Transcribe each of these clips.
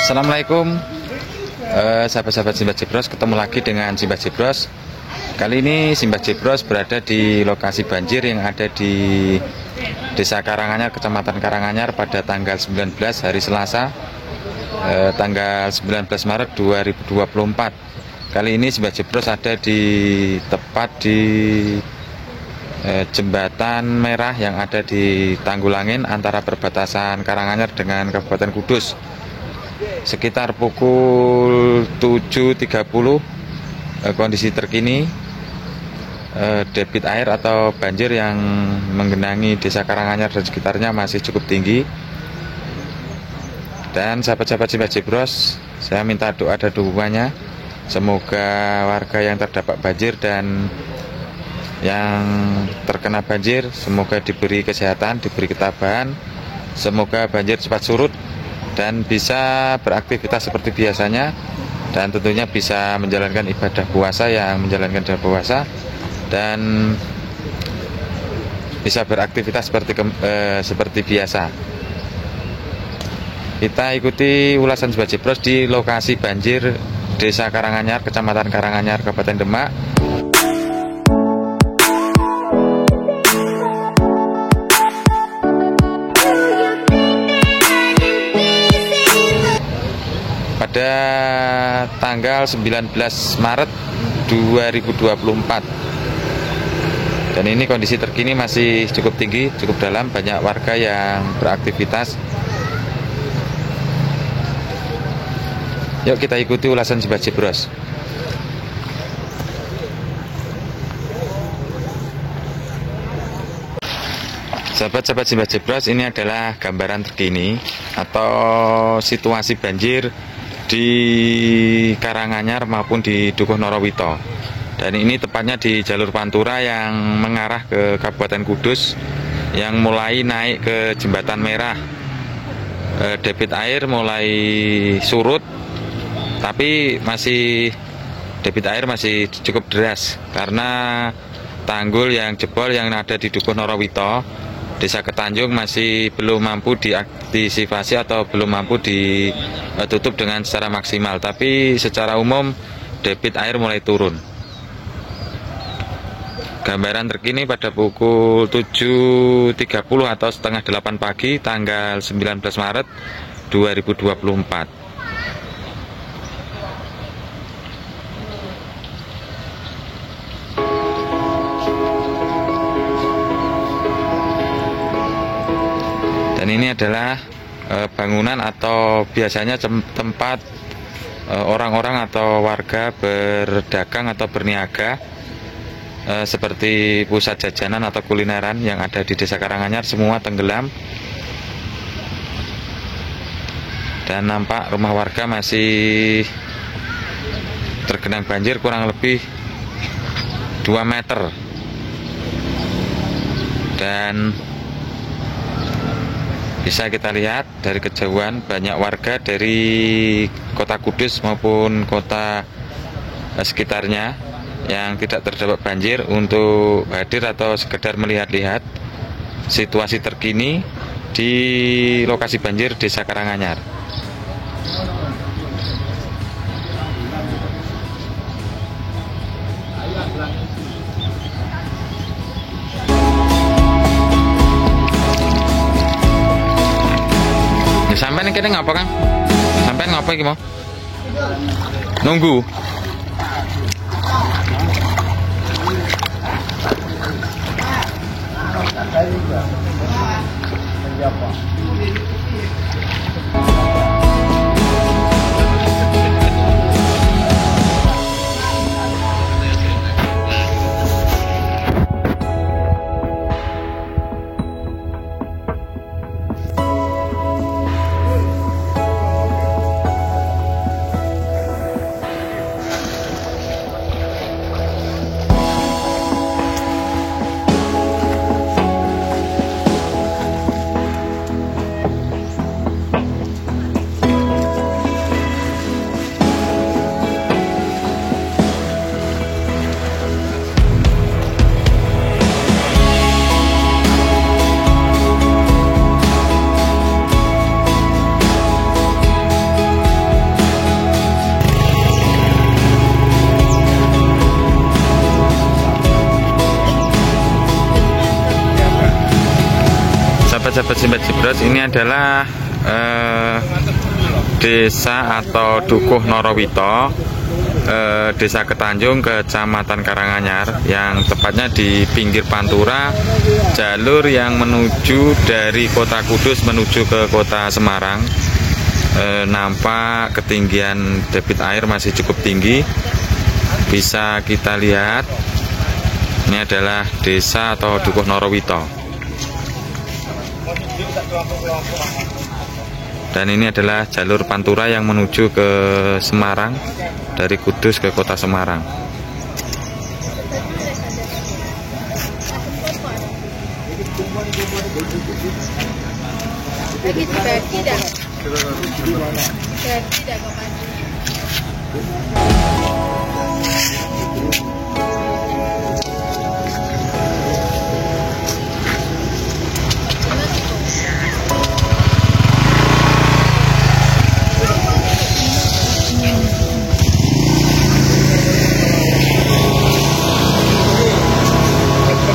Assalamualaikum, sahabat-sahabat Simbah Jebros, ketemu lagi dengan Simbah Jebros. Kali ini Simbah Jebros berada di lokasi banjir yang ada di Desa Karanganyar, Kecamatan Karanganyar pada tanggal 19 hari Selasa, tanggal 19 Maret 2024. Kali ini Simbah Jebros ada tepat di jembatan merah yang ada di Tanggulangin antara perbatasan Karanganyar dengan Kabupaten Kudus. Sekitar pukul 7.30 kondisi terkini debit air atau banjir yang menggenangi Desa Karanganyar dan sekitarnya masih cukup tinggi. Dan sahabat-sahabat Simbah Jebros, saya minta doa dan dukungannya, semoga warga yang terdampak banjir dan yang terkena banjir semoga diberi kesehatan, diberi ketabahan, semoga banjir cepat surut dan bisa beraktivitas seperti biasanya, dan tentunya bisa menjalankan ibadah puasa dan bisa beraktivitas seperti biasa. Kita ikuti ulasan Simbah Jebros di lokasi banjir Desa Karanganyar, Kecamatan Karanganyar, Kabupaten Demak. Pada tanggal 19 Maret 2024. Dan ini kondisi terkini masih cukup tinggi, cukup dalam, banyak warga yang beraktivitas. Yuk kita ikuti ulasan Simbah Jebros. Sahabat-sahabat Simbah Jebros, ini adalah gambaran terkini atau situasi banjir di Karanganyar maupun di Dukuh Norowito. Dan ini tepatnya di jalur Pantura yang mengarah ke Kabupaten Kudus, yang mulai naik ke Jembatan Merah. Debit air mulai surut, tapi debit air masih cukup deras karena tanggul yang jebol yang ada di Dukuh Norowito, Desa Ketanjung, masih belum mampu diaktifasi atau belum mampu ditutup dengan secara maksimal. Tapi secara umum debit air mulai turun. Gambaran terkini pada pukul 7.30 atau setengah 8 pagi tanggal 19 Maret 2024. Dan ini adalah bangunan atau biasanya tempat orang-orang atau warga berdagang atau berniaga, seperti pusat jajanan atau kulineran yang ada di Desa Karanganyar, semua tenggelam. Dan nampak rumah warga masih tergenang banjir kurang lebih 2 meter. Dan bisa kita lihat dari kejauhan banyak warga dari kota Kudus maupun kota sekitarnya yang tidak terdampak banjir untuk hadir atau sekedar melihat-lihat situasi terkini di lokasi banjir Desa Karanganyar. Sampai nih ngapa Kang? Sampai ngapa iki mau? Nunggu. sahabat-sahabat Simbat Jebros, ini adalah desa atau Dukuh Norowito, Desa Ketanjung, Kecamatan Karanganyar, yang tepatnya di pinggir Pantura, jalur yang menuju dari Kota Kudus menuju ke Kota Semarang. Nampak ketinggian debit air masih cukup tinggi, bisa kita lihat. Ini adalah desa atau Dukuh Norowito, dan ini adalah jalur Pantura yang menuju ke Semarang, dari Kudus ke Kota Semarang.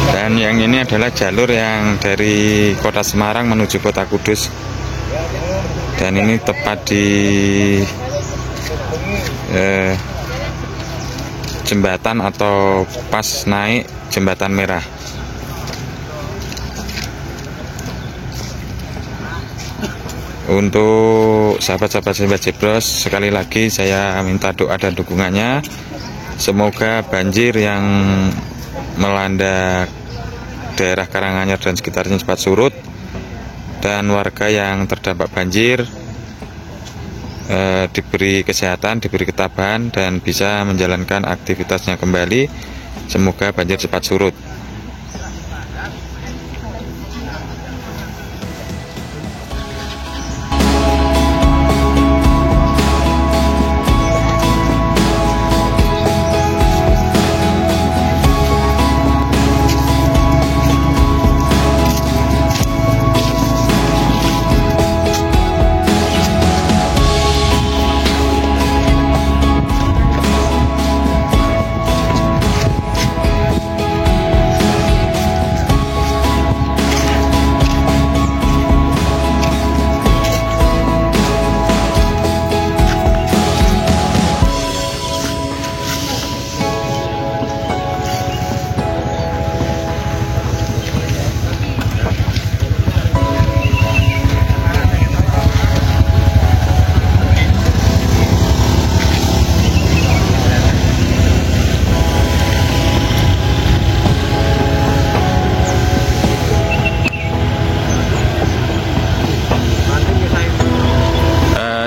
Dan yang ini adalah jalur yang dari Kota Semarang menuju Kota Kudus, dan ini tepat di jembatan atau pas naik jembatan merah. Untuk sahabat-sahabat Simbat Jebros, sekali lagi saya minta doa dan dukungannya, semoga banjir yang melanda daerah Karanganyar dan sekitarnya cepat surut, dan warga yang terdampak banjir diberi kesehatan, diberi ketabahan, dan bisa menjalankan aktivitasnya kembali. Semoga banjir cepat surut.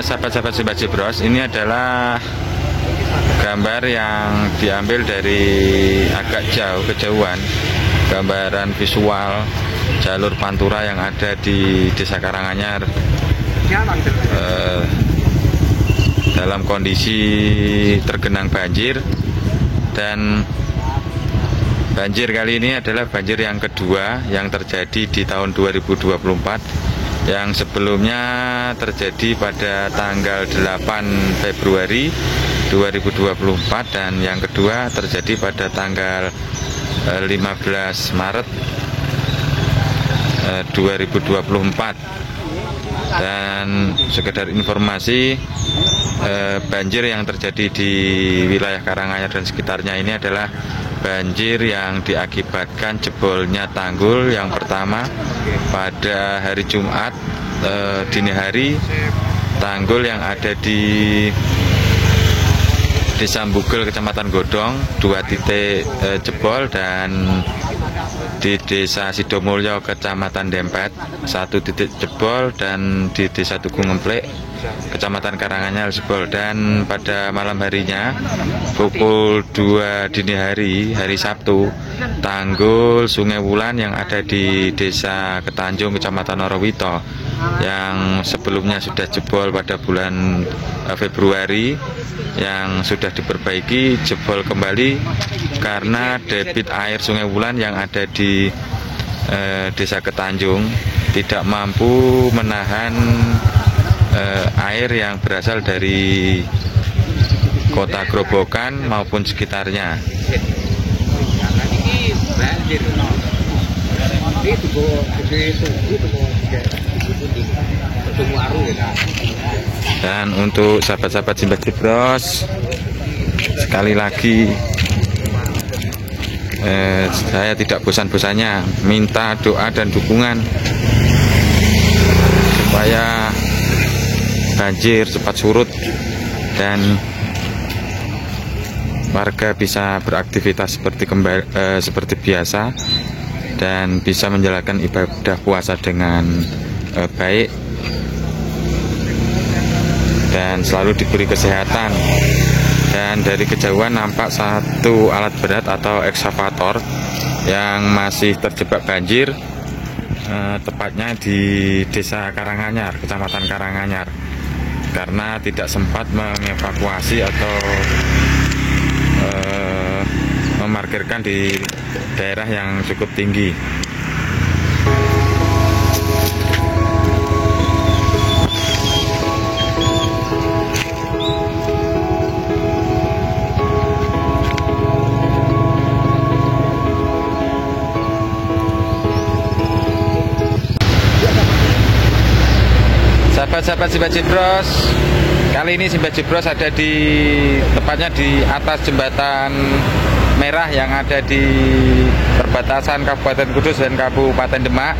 Sahabat-sahabat Simbat Jebros, ini adalah gambar yang diambil dari agak jauh, kejauhan, gambaran visual jalur Pantura yang ada di Desa Karanganyar dalam kondisi tergenang banjir. Dan banjir kali ini adalah banjir yang kedua yang terjadi di tahun 2024. Yang sebelumnya terjadi pada tanggal 8 Februari 2024, dan yang kedua terjadi pada tanggal 15 Maret 2024. Dan sekedar informasi, banjir yang terjadi di wilayah Karanganyar dan sekitarnya ini adalah banjir yang diakibatkan jebolnya tanggul yang pertama pada hari Jumat dini hari. Tanggul yang ada di Desa Mbugel, Kecamatan Godong, 2 titik jebol, dan di Desa Sidomulyo, Kecamatan Dempet, 1 titik jebol, dan di Desa Tugu Ngemplek, Kecamatan Karanganyar jebol. Dan pada malam harinya pukul 2 dini hari, hari Sabtu, tanggul Sungai Wulan yang ada di Desa Ketanjung, Kecamatan Norowito, yang sebelumnya sudah jebol pada bulan Februari, yang sudah diperbaiki, jebol kembali karena debit air Sungai Wulan yang ada di Desa Ketanjung tidak mampu menahan air yang berasal dari Kota Grobogan maupun sekitarnya. Dan untuk sahabat-sahabat Simbah Jebros, sekali lagi saya tidak bosan-bosannya minta doa dan dukungan supaya banjir cepat surut dan warga bisa beraktivitas seperti biasa dan bisa menjalankan ibadah puasa dengan baik dan selalu diberi kesehatan. Dan dari kejauhan nampak satu alat berat atau ekskavator yang masih terjebak banjir, tepatnya di Desa Karanganyar, Kecamatan Karanganyar, karena tidak sempat mengevakuasi atau memarkirkan di daerah yang cukup tinggi. Sahabat-sahabat Simbah Jebros, kali ini Simbah Jebros ada tepatnya di atas jembatan merah yang ada di perbatasan Kabupaten Kudus dan Kabupaten Demak.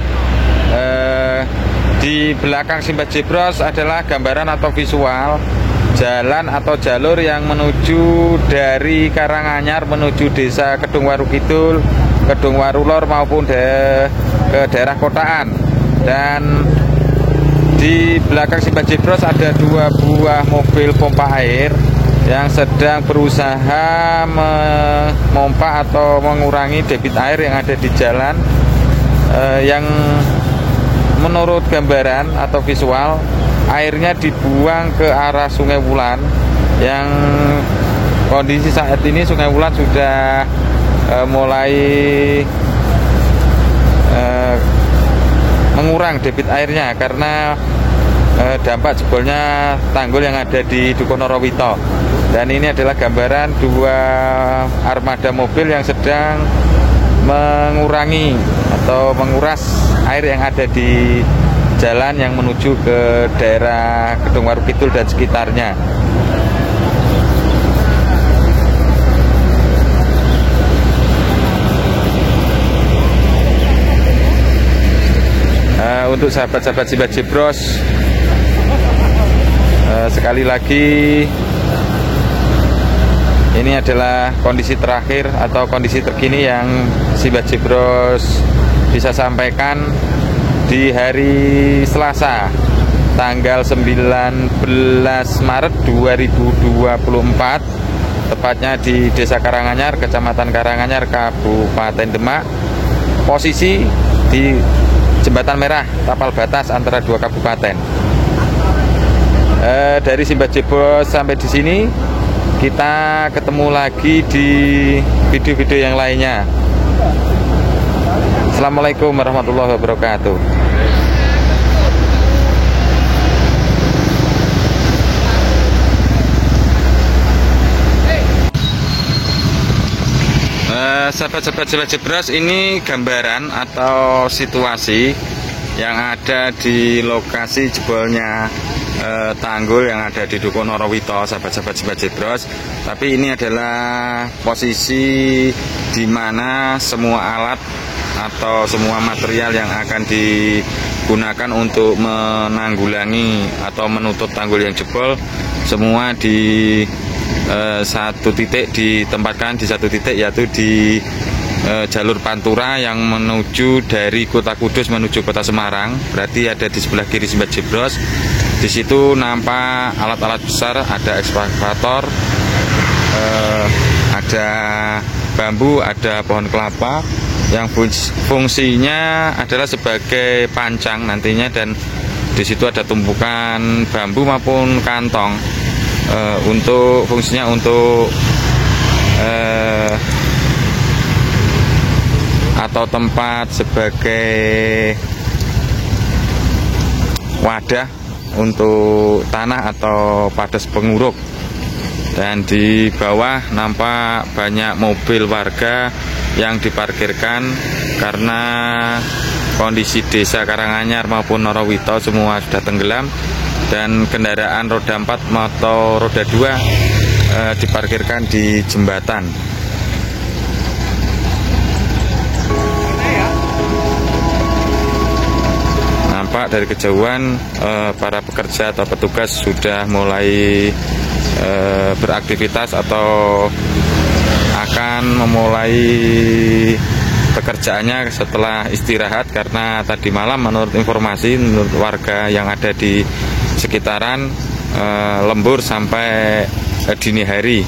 Di belakang Simbah Jebros adalah gambaran atau visual jalan atau jalur yang menuju dari Karanganyar menuju Desa Kedungwaru Kidul, Kedungwaru Lor maupun ke daerah Kotaan. Dan di belakang Simbah Jebros ada 2 buah mobil pompa air yang sedang berusaha memompa atau mengurangi debit air yang ada di jalan, yang menurut gambaran atau visual airnya dibuang ke arah Sungai Wulan, yang kondisi saat ini Sungai Wulan sudah mulai mengurang debit airnya karena dampak jebolnya tanggul yang ada di Dukuh Norowito. Dan ini adalah gambaran 2 armada mobil yang sedang mengurangi atau menguras air yang ada di jalan yang menuju ke daerah Kedungwaru Kidul dan sekitarnya. Untuk sahabat-sahabat Simbah Jebros, sekali lagi ini adalah kondisi terakhir atau kondisi terkini yang Simbah Jebros bisa sampaikan di hari Selasa tanggal 19 Maret 2024, tepatnya di Desa Karanganyar, Kecamatan Karanganyar, Kabupaten Demak. Posisi di jembatan merah tapal batas antara 2 kabupaten. Dari Simbah Jebros sampai di sini, kita ketemu lagi di video-video yang lainnya. Assalamualaikum warahmatullahi wabarakatuh. Sahabat-sahabat Simbah Jebros, ini gambaran atau situasi yang ada di lokasi jebolnya tanggul yang ada di Dukuh Norowito, sahabat-sahabat Simbah Jebros. Tapi ini adalah posisi di mana semua alat atau semua material yang akan digunakan untuk menanggulangi atau menutup tanggul yang jebol semua di satu titik, ditempatkan di satu titik, yaitu di jalur Pantura yang menuju dari Kota Kudus menuju Kota Semarang. Berarti ada di sebelah kiri Simbah Jebros. Di situ nampak alat-alat besar, ada ekskavator, ada bambu, ada pohon kelapa yang fungsinya adalah sebagai pancang nantinya, dan di situ ada tumpukan bambu maupun kantong. Untuk fungsinya untuk atau tempat sebagai wadah untuk tanah atau padas penguruk. Dan di bawah nampak banyak mobil warga yang diparkirkan karena kondisi desa Karanganyar maupun Norowito semua sudah tenggelam, dan kendaraan roda 4 atau roda 2 diparkirkan di jembatan. Nampak dari kejauhan para pekerja atau petugas sudah mulai beraktivitas atau akan memulai pekerjaannya setelah istirahat, karena tadi malam menurut informasi menurut warga yang ada di sekitaran lembur sampai dini hari.